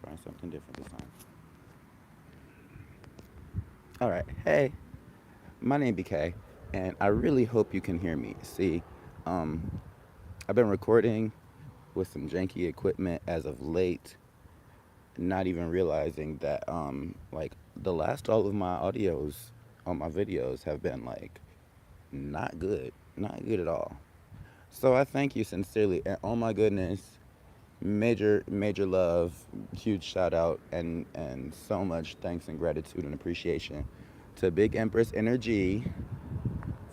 Trying something different this time. All right. Hey, my name BK, and I really hope you can hear me. See, um, I've been recording with some janky equipment as of late, not even realizing that like the last all of my audios on my videos have been like not good at all. So I thank you sincerely, and oh my goodness, major love, huge shout out, and so much thanks and gratitude and appreciation to Big Empress Energy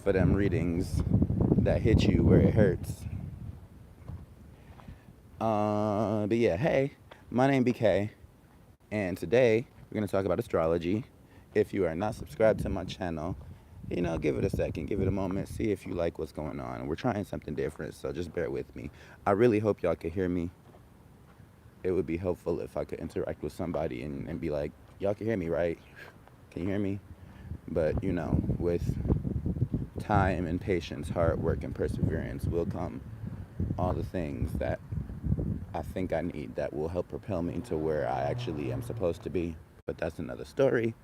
for them readings that hit you where it hurts. But yeah, hey, my name BK, and today we're gonna talk about astrology. If you are not subscribed to my channel, give it a second, give it a moment, see if you like what's going on. We're trying something different, so just bear with me. I really hope y'all can hear me. It would be helpful if I could interact with somebody and be like, y'all can hear me, right? Can you hear me? But, with time and patience, hard work and perseverance will come all the things that I think I need that will help propel me to where I actually am supposed to be. But that's another story.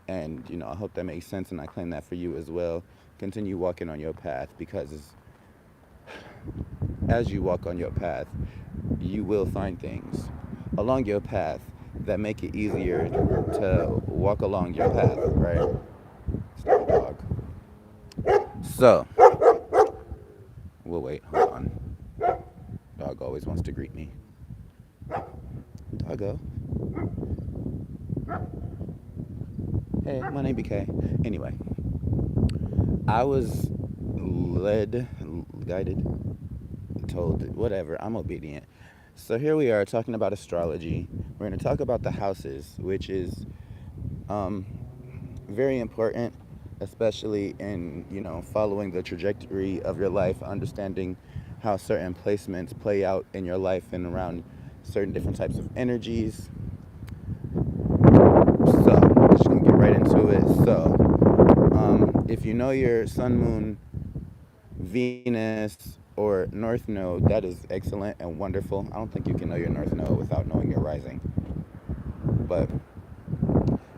And, I hope that makes sense, and I claim that for you as well. Continue walking on your path, because as you walk on your path, you will find things along your path that make it easier to walk along your path, right? Stop, dog. So, we'll wait. Hold on. Dog always wants to greet me. Doggo. Hey, my name BK. Anyway, I was guided, told, whatever. I'm obedient. So here we are talking about astrology. We're going to talk about the houses, which is very important, especially in, following the trajectory of your life, understanding how certain placements play out in your life and around certain different types of energies. So, I'm just going to get right into it. So, if you know your sun, moon, Venus, or North Node, that is excellent and wonderful. I don't think you can know your North Node without knowing your rising. But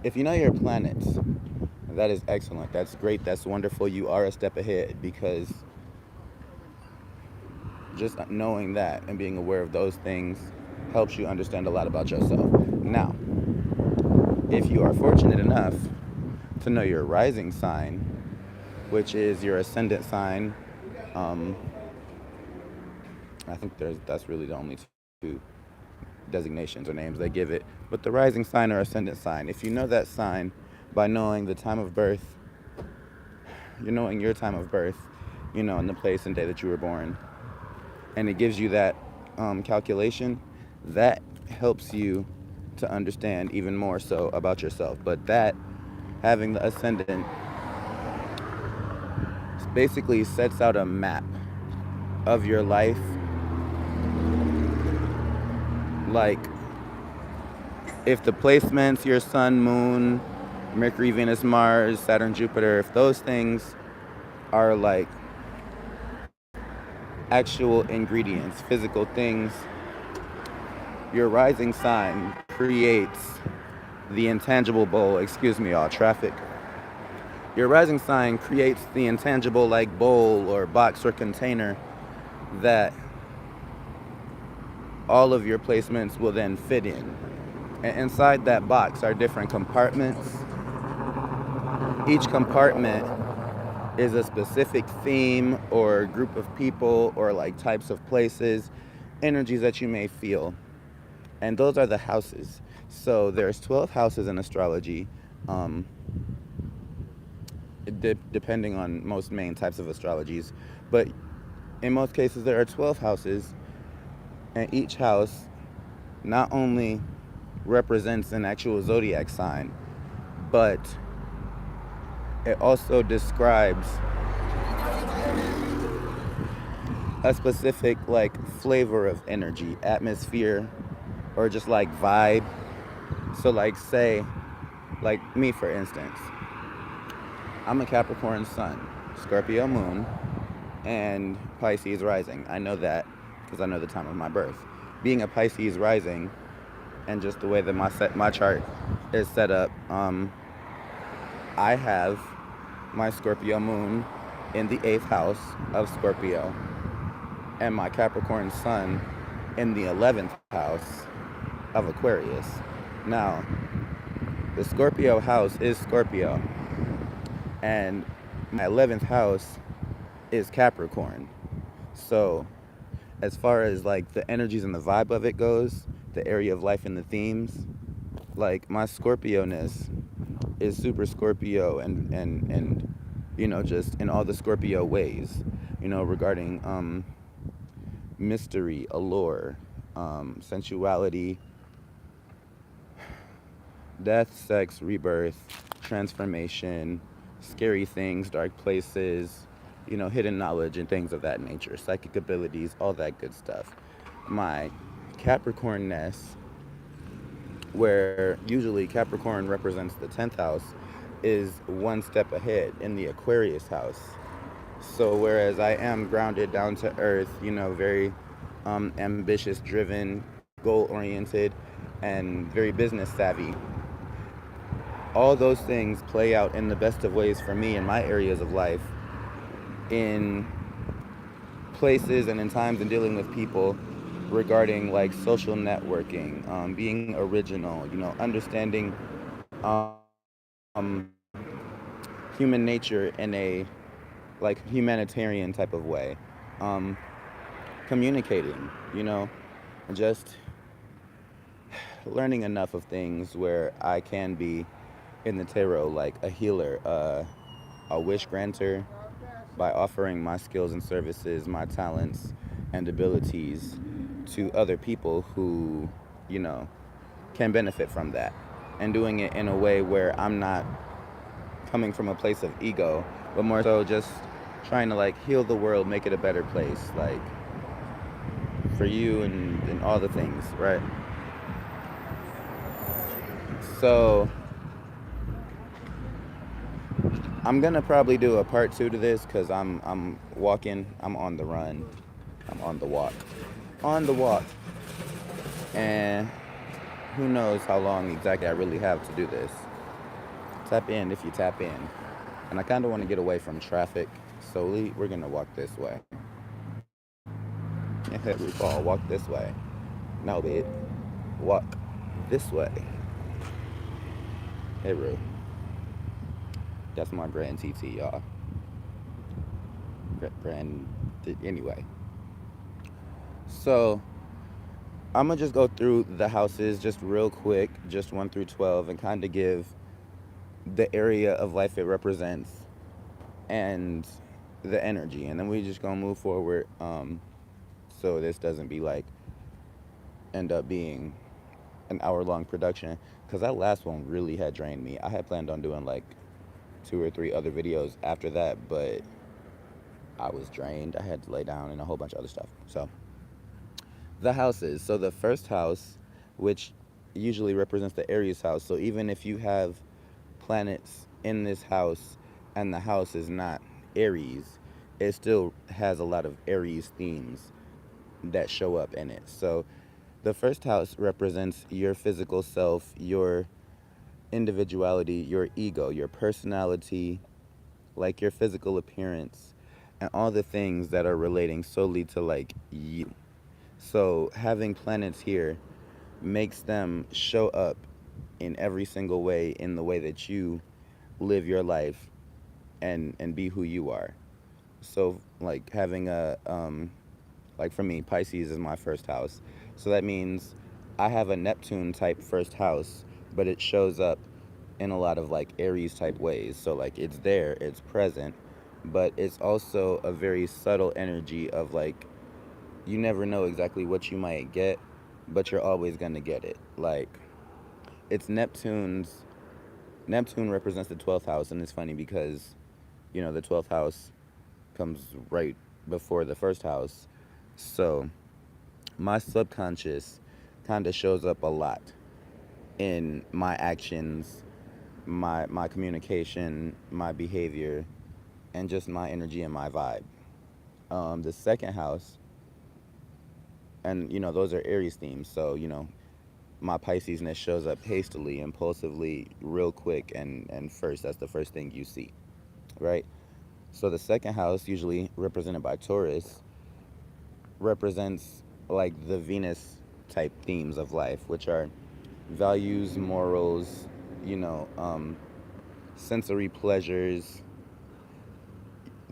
if you know your planets, that is excellent. That's great. That's wonderful. You are a step ahead, because just knowing that and being aware of those things helps you understand a lot about yourself. Now, if you are fortunate enough to know your rising sign, which is your ascendant sign, I think that's really the only two designations or names they give it. But the rising sign or ascendant sign, if you know that sign by knowing the time of birth, you're knowing your time of birth, and the place and day that you were born, and it gives you that calculation, that helps you to understand even more so about yourself. But that, having the ascendant, basically sets out a map of your life. Like, if the placements, your sun, moon, Mercury, Venus, Mars, Saturn, Jupiter, if those things are like actual ingredients, physical things, your rising sign creates the intangible bowl. Excuse me, y'all, traffic. Your rising sign creates the intangible, like, bowl or box or container that all of your placements will then fit in. And inside that box are different compartments. Each compartment is a specific theme or group of people or like types of places, energies that you may feel. And those are the houses. So there's 12 houses in astrology, depending on most main types of astrologies. But in most cases, there are 12 houses, and each house not only represents an actual zodiac sign, but it also describes a specific like flavor of energy, atmosphere, or just like vibe. So like, say, like me for instance, I'm a Capricorn sun, Scorpio moon, and Pisces rising. I know that because I know the time of my birth. Being a Pisces rising, and just the way that my chart is set up, I have my Scorpio moon in the 8th house of Scorpio and my Capricorn sun in the 11th house of Aquarius. Now, the Scorpio house is Scorpio, and my 11th house is Capricorn. So, as far as like the energies and the vibe of it goes, the area of life and the themes, like my Scorpio-ness is super Scorpio and just in all the Scorpio ways, regarding mystery, allure, sensuality, death, sex, rebirth, transformation, scary things, dark places, hidden knowledge and things of that nature, psychic abilities, all that good stuff. My Capricorn-ness, where usually Capricorn represents the 10th house, is one step ahead in the Aquarius house. So whereas I am grounded, down to earth, very ambitious, driven, goal-oriented, and very business savvy, all those things play out in the best of ways for me in my areas of life, in places and in times and dealing with people regarding like social networking, being original, understanding human nature in a like humanitarian type of way, um, communicating, just learning enough of things where I can be in the tarot like a healer, a wish granter, by offering my skills and services, my talents and abilities to other people who, can benefit from that. And doing it in a way where I'm not coming from a place of ego, but more so just trying to like heal the world, make it a better place, like for you and all the things, right? So I'm gonna probably do a part 2 to this because I'm walking, I'm on the run, I'm on the walk, and who knows how long exactly I really have to do this. Tap in if you tap in, and I kind of want to get away from traffic solely. We're gonna walk this way. RuPaul, walk this way. No, bitch, walk this way. Hey, Ru. That's my grand TT, y'all. Anyway. So, I'm gonna just go through the houses just real quick, just 1 through 12, and kind of give the area of life it represents and the energy. And then we just gonna move forward, so this doesn't be like, end up being an hour-long production. Because that last one really had drained me. I had planned on doing like 2 or 3 other videos after that, but I was drained. I had to lay down and a whole bunch of other stuff. So, the houses. So the first house, which usually represents the Aries house. So even if you have planets in this house and the house is not Aries, it still has a lot of Aries themes that show up in it. So the first house represents your physical self, your individuality, your ego, your personality, like your physical appearance, and all the things that are relating solely to like you. So having planets here makes them show up in every single way, in the way that you live your life and be who you are. So like having like for me, Pisces is my first house. So that means I have a Neptune type first house, but it shows up in a lot of like Aries type ways. So like it's there, it's present, but it's also a very subtle energy of like, you never know exactly what you might get, but you're always gonna get it. Like, it's Neptune represents the 12th house, and it's funny because, the 12th house comes right before the first house. So, my subconscious kind of shows up a lot in my actions, my communication, my behavior, and just my energy and my vibe. The second house, and those are Aries themes, so my Piscesness shows up hastily, impulsively, real quick, and first. That's the first thing you see, right? So the second house, usually represented by Taurus, represents like the Venus type themes of life, which are values, morals, you know, sensory pleasures,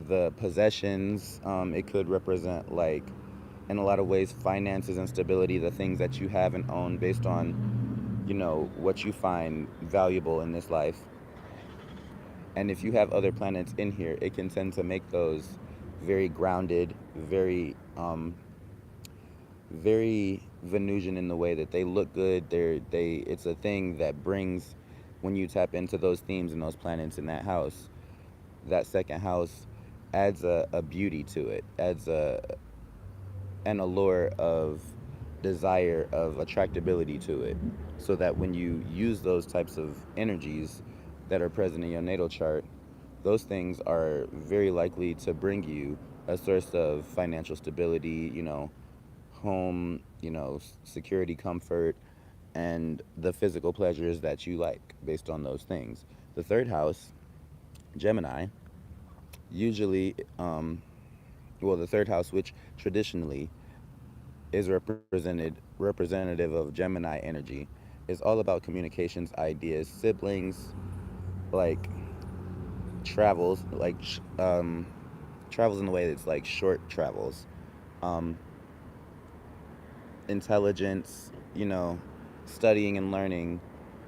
the possessions. It could represent, like, in a lot of ways, finances and stability, the things that you have and own based on, what you find valuable in this life. And if you have other planets in here, it can tend to make those very grounded, very Venusian in the way that they look good. It's a thing that brings, when you tap into those themes and those planets in that house, that second house adds a beauty to it, adds an allure of desire, of attractability to it, so that when you use those types of energies that are present in your natal chart, those things are very likely to bring you a source of financial stability, home, security, comfort, and the physical pleasures that you like based on those things. The third house, Gemini, usually, the third house, which traditionally is representative of Gemini energy, is all about communications, ideas, siblings, like travels, travels in the way that's like short travels, um, intelligence, studying and learning,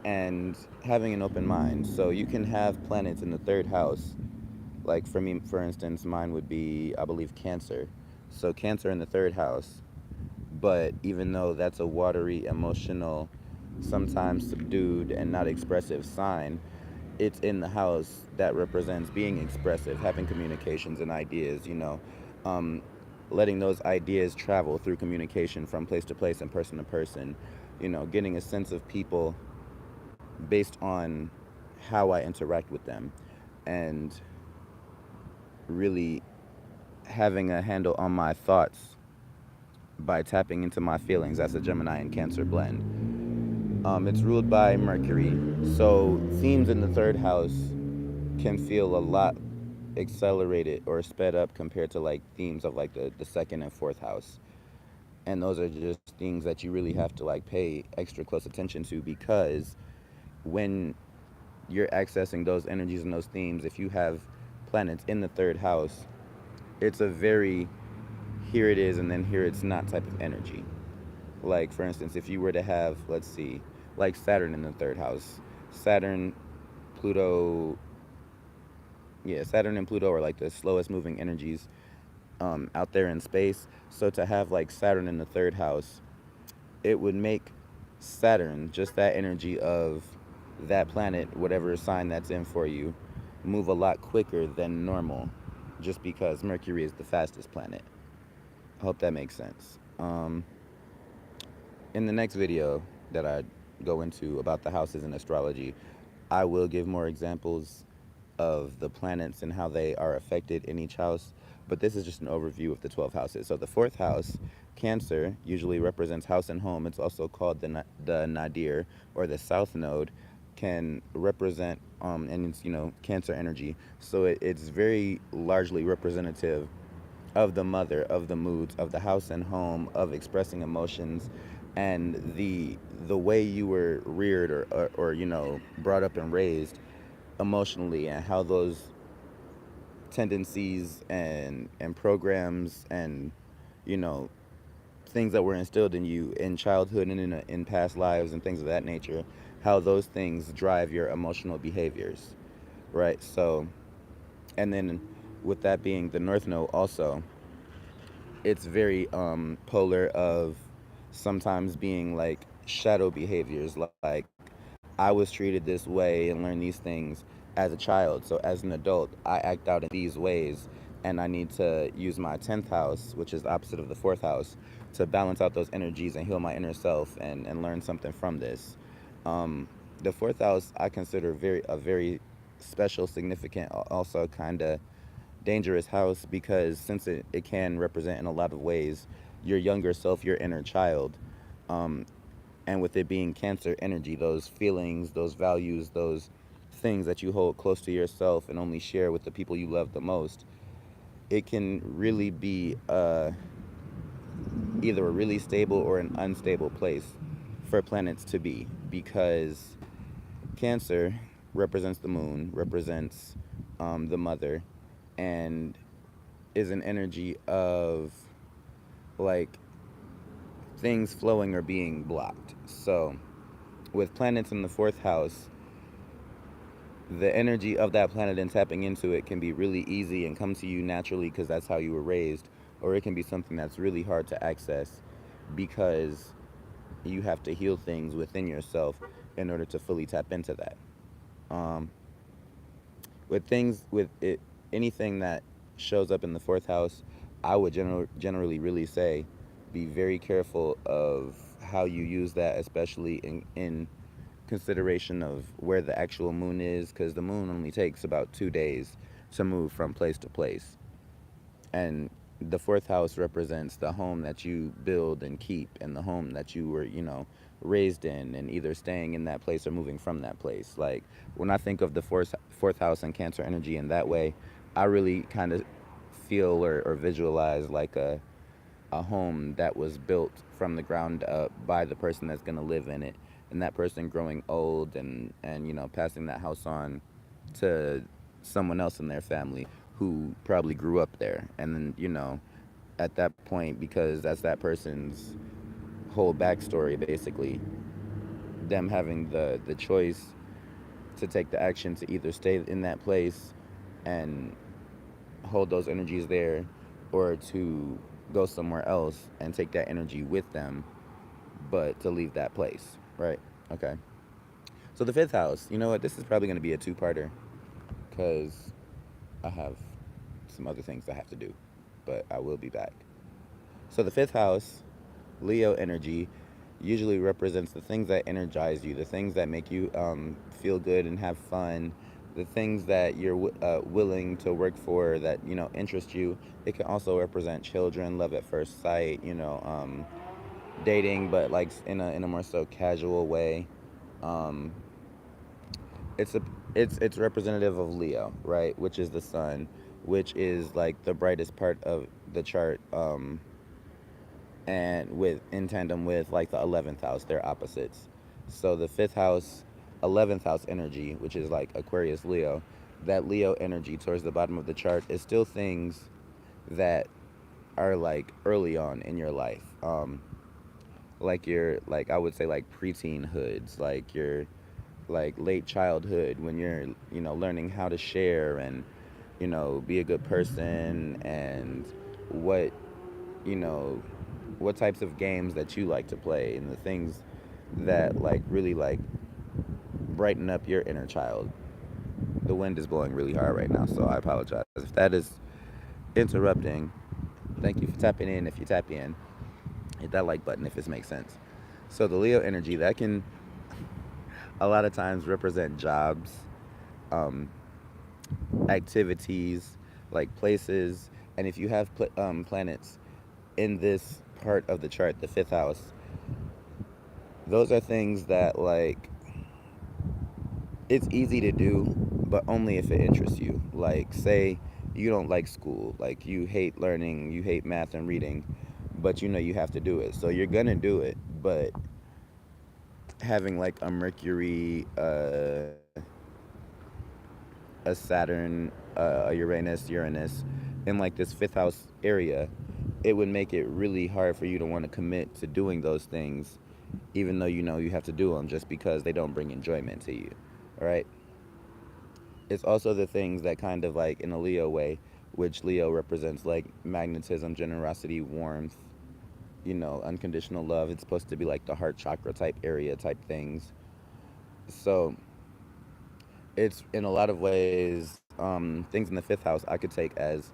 and having an open mind. So you can have planets in the third house. Like for me, for instance, mine would be, I believe, Cancer. So Cancer in the third house. But even though that's a watery, emotional, sometimes subdued and not expressive sign, it's in the house that represents being expressive, having communications and ideas, um, letting those ideas travel through communication from place to place and person to person, getting a sense of people based on how I interact with them, and really having a handle on my thoughts by tapping into my feelings. That's a Gemini and Cancer blend. It's ruled by Mercury, so themes in the third house can feel a lot accelerated or sped up compared to like themes of like the second and fourth house. And those are just things that you really have to like pay extra close attention to, because when you're accessing those energies and those themes, if you have planets in the third house, it's a very here it is and then here it's not type of energy. Like, for instance, if you were to have, let's see, like Saturn in the third house, Saturn, Pluto, yeah, Saturn and Pluto are like the slowest moving energies out there in space. So to have like Saturn in the third house, it would make Saturn, just that energy of that planet, whatever sign that's in for you, move a lot quicker than normal, just because Mercury is the fastest planet. I hope that makes sense. In the next video that I go into about the houses in astrology, I will give more examples of the planets and how they are affected in each house. But this is just an overview of the 12 houses. So the fourth house, Cancer, usually represents house and home. It's also called the nadir, or the south node, can represent, and it's, Cancer energy. So it's very largely representative of the mother, of the moods, of the house and home, of expressing emotions, and the way you were reared, or brought up and raised emotionally, and how those tendencies and programs and you know things that were instilled in you in childhood and in past lives and things of that nature, how those things drive your emotional behaviors, right? So, and then with that being the north node also, it's very polar of sometimes being like shadow behaviors, like I was treated this way and learned these things as a child, so as an adult I act out in these ways, and I need to use my 10th house, which is the opposite of the fourth house, to balance out those energies and heal my inner self, and learn something from this. The fourth house I consider very special, significant, also kind of dangerous house, because since it can represent in a lot of ways your younger self, your inner child, And with it being Cancer energy, those feelings, those values, those things that you hold close to yourself and only share with the people you love the most, it can really be either a really stable or an unstable place for planets to be, because Cancer represents the moon, represents the mother, and is an energy of like things flowing or being blocked. So, with planets in the fourth house, the energy of that planet and tapping into it can be really easy and come to you naturally because that's how you were raised, or it can be something that's really hard to access because you have to heal things within yourself in order to fully tap into that. Um, with things with it, anything that shows up in the fourth house, I would generally really say be very careful of how you use that, especially in consideration of where the actual moon is, because the moon only takes about 2 days to move from place to place. And the fourth house represents the home that you build and keep, and the home that you were, raised in, and either staying in that place or moving from that place. Like, when I think of the fourth house and Cancer energy in that way, I really kind of feel or visualize like a home that was built from the ground up by the person that's going to live in it, and that person growing old and passing that house on to someone else in their family who probably grew up there. And then at that point, because that's that person's whole backstory, basically, them having the choice to take the action to either stay in that place and hold those energies there, or to go somewhere else and take that energy with them, but to leave that place, right? Okay. So the fifth house, you know what? This is probably going to be a two-parter because I have some other things I have to do, but I will be back. So the fifth house, Leo energy, usually represents the things that energize you, the things that make you feel good and have fun, the things that you're willing to work for, that interest you. It can also represent children, love at first sight, dating, but like in a more so casual way. Um, it's a it's representative of Leo, right? Which is the sun, which is like the brightest part of the chart. And with in tandem with like the 11th house, they're opposites. So the fifth house, 11th house energy, which is like Aquarius, Leo, that Leo energy towards the bottom of the chart is still things that are like early on in your life. Like your, like, I would say like preteen hoods, like your like late childhood, when you're learning how to share and be a good person, and what you know what types of games that you like to play, and the things that like really like brighten up your inner child. The wind is blowing really hard right now, so I apologize if that is interrupting. Thank you for tapping in. If you tap in, hit that like button if this makes sense. So the Leo energy, that can a lot of times represent jobs, um, activities, like places. And if you have planets in this part of the chart, the fifth house, those are things that like it's easy to do, but only if it interests you. Like, say you don't like school, like you hate learning, you hate math and reading, but you have to do it. So you're gonna do it, but having like a Mercury, a Saturn, a Uranus, in like this fifth house area, it would make it really hard for you to want to commit to doing those things, even though you have to do them, just because they don't bring enjoyment to you, right? It's also the things that kind of like in a Leo way, which Leo represents like magnetism, generosity, warmth, unconditional love. It's supposed to be like the heart chakra type area type things. So it's in a lot of ways, things in the fifth house I could take as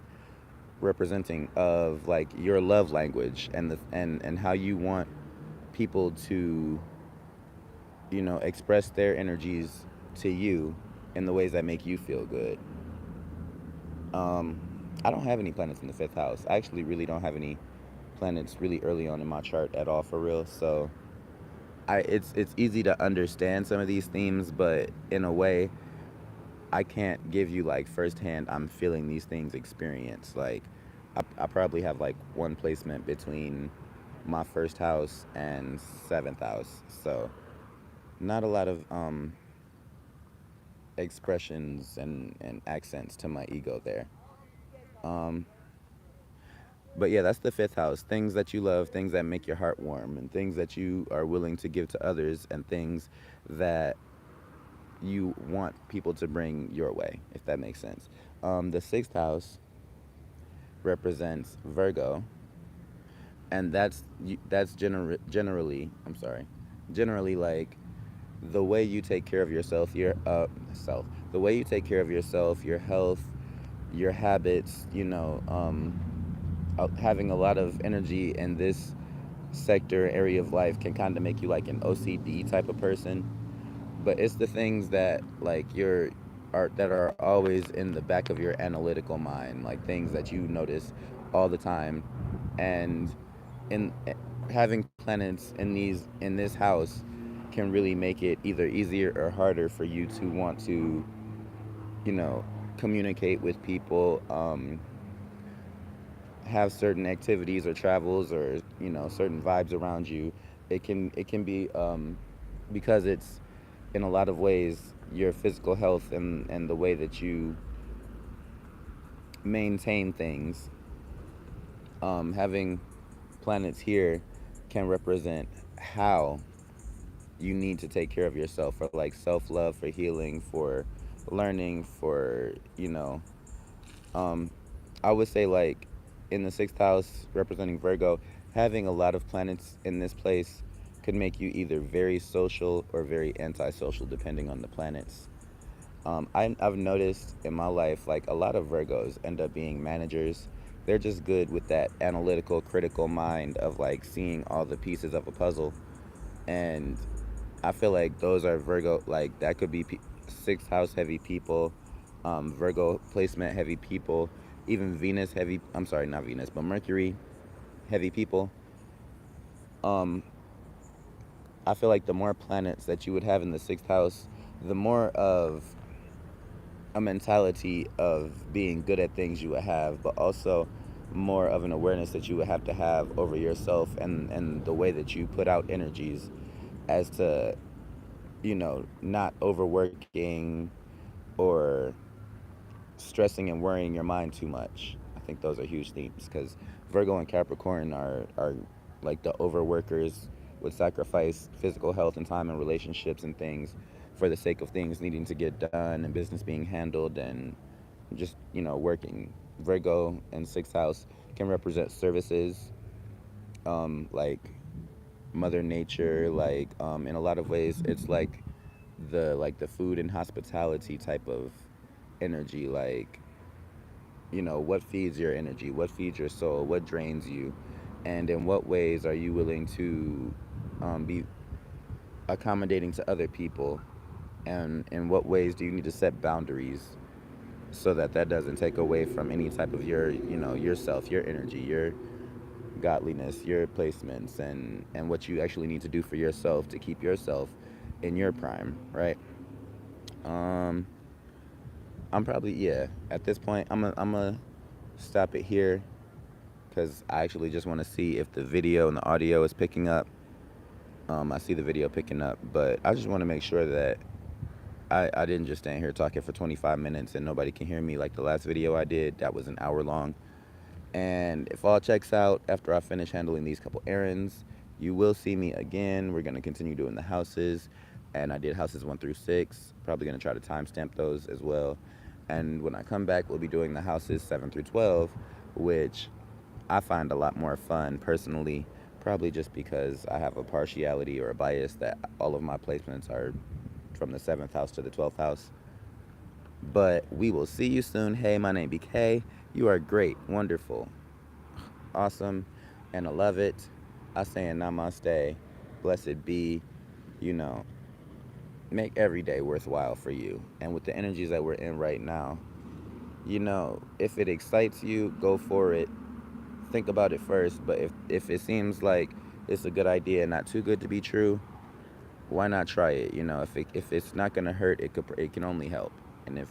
representing of like your love language, and how you want people to express their energies to you in the ways that make you feel good. um, I don't have any planets in the fifth house. I actually really don't have any planets really early on in my chart at all, for real. So it's easy to understand some of these themes, but in a way, I can't give you like firsthand. I'm feeling these things experience. Like, I probably have like one placement between my first house and seventh house, so not a lot of expressions and accents to my ego there. Um, but yeah, that's the fifth house. Things that you love, things that make your heart warm, and things that you are willing to give to others, and things that you want people to bring your way, if that makes sense. The sixth house represents Virgo, and generally, I'm sorry, generally like the way you take care of yourself, the way you take care of yourself, your health, your habits, having a lot of energy in this sector area of life can kind of make you like an OCD type of person. But it's the things that like that are always in the back of your analytical mind, like things that you notice all the time, and in having planets in this house can really make it either easier or harder for you to want to, you know, communicate with people, have certain activities or travels or certain vibes around you. It can be because it's in a lot of ways your physical health and the way that you maintain things. Having planets here can represent how you need to take care of yourself for like self-love, for healing, for learning, for um, I would say like in the sixth house representing Virgo, having a lot of planets in this place could make you either very social or very antisocial depending on the planets. I've noticed in my life like a lot of Virgos end up being managers. They're just good with that analytical, critical mind of like seeing all the pieces of a puzzle. And I feel like those are Virgo, like that could be sixth house heavy people, Virgo placement heavy people, even Venus heavy, I'm sorry, not Venus, but Mercury heavy people. Um, I feel like the more planets that you would have in the sixth house, the more of a mentality of being good at things you would have, but also more of an awareness that you would have to have over yourself and the way that you put out energies as to, not overworking or stressing and worrying your mind too much. I think those are huge themes because Virgo and Capricorn are like the overworkers would sacrifice physical health and time and relationships and things for the sake of things needing to get done and business being handled and just, working. Virgo and sixth house can represent services, like Mother Nature, like in a lot of ways it's like the food and hospitality type of energy, like what feeds your energy, what feeds your soul, what drains you, and in what ways are you willing to be accommodating to other people, and in what ways do you need to set boundaries so that that doesn't take away from any type of your yourself, your energy, your godliness, your placements, and what you actually need to do for yourself to keep yourself in your prime, right? um I'm probably, yeah, at this point I'm gonna stop it here because I actually just want to see if the video and the audio is picking up. I see the video picking up, but I just want to make sure that I didn't just stand here talking for 25 minutes and nobody can hear me like the last video I did. That was an hour long. And if all checks out after I finish handling these couple errands, you will see me again. We're going to continue doing the houses. And I did houses 1 through 6. Probably going to try to timestamp those as well. And when I come back, we'll be doing the houses 7 through 12, which I find a lot more fun personally, probably just because I have a partiality or a bias that all of my placements are from the 7th house to the 12th house. But we will see you soon. Hey, my name BK. You are great, wonderful, awesome, and I love it. I say in Namaste, blessed be, you know, make every day worthwhile for you. And with the energies that we're in right now, if it excites you, go for it. Think about it first, but if it seems like it's a good idea, not too good to be true, why not try it? If it's not gonna hurt, it can only help. And if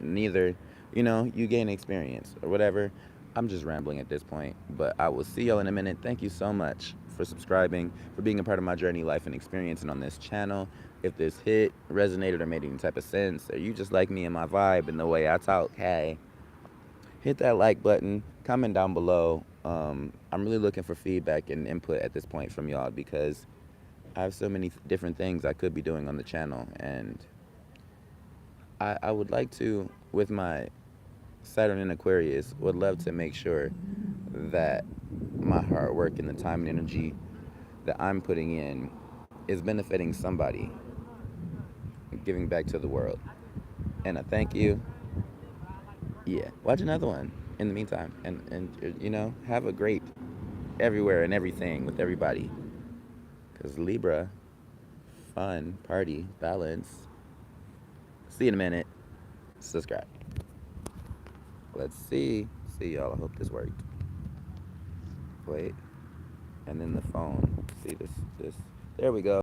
neither, you gain experience or whatever. I'm just rambling at this point, but I will see y'all in a minute. Thank you so much for subscribing, for being a part of my journey, life, and experience, and on this channel. If this hit, resonated, or made any type of sense, or you just like me and my vibe and the way I talk, hey, hit that like button, comment down below. I'm really looking for feedback and input at this point from y'all, because I have so many different things I could be doing on the channel, and I would like to, with my Saturn in Aquarius, would love to make sure that my hard work and the time and energy that I'm putting in is benefiting somebody, giving back to the world. And I thank you. Yeah, watch another one in the meantime, and have a great everywhere and everything with everybody. Because Libra, fun, party, balance. See you in a minute. Subscribe. Let's see. See y'all. I hope this worked. Wait. And then the phone. See this. There we go.